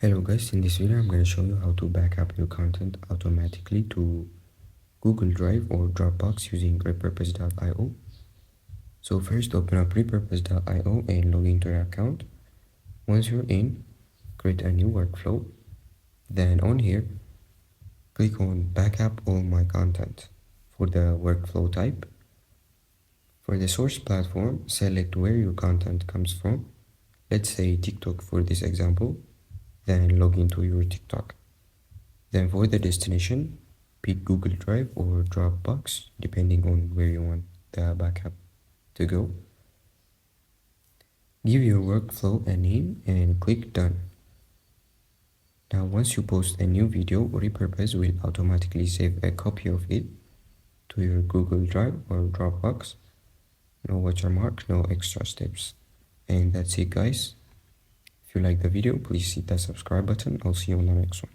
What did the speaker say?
Hello guys, in this video I'm going to show you how to back up your content automatically to Google Drive or Dropbox using Repurpose.io. So first open up Repurpose.io and log into your account. Once you're in, create a new workflow. Then on here, click on backup all my content for the workflow type. For the source platform, select where your content comes from. Let's say TikTok for this example. Then log into your TikTok. Then for the destination, pick Google Drive or Dropbox, depending on where you want the backup to go. Give your workflow a name and click Done. Now once you post a new video, Repurpose will automatically save a copy of it to your Google Drive or Dropbox. No watermark, no extra steps. And that's it guys. If you like the video, please hit the subscribe button. I'll see you on the next one.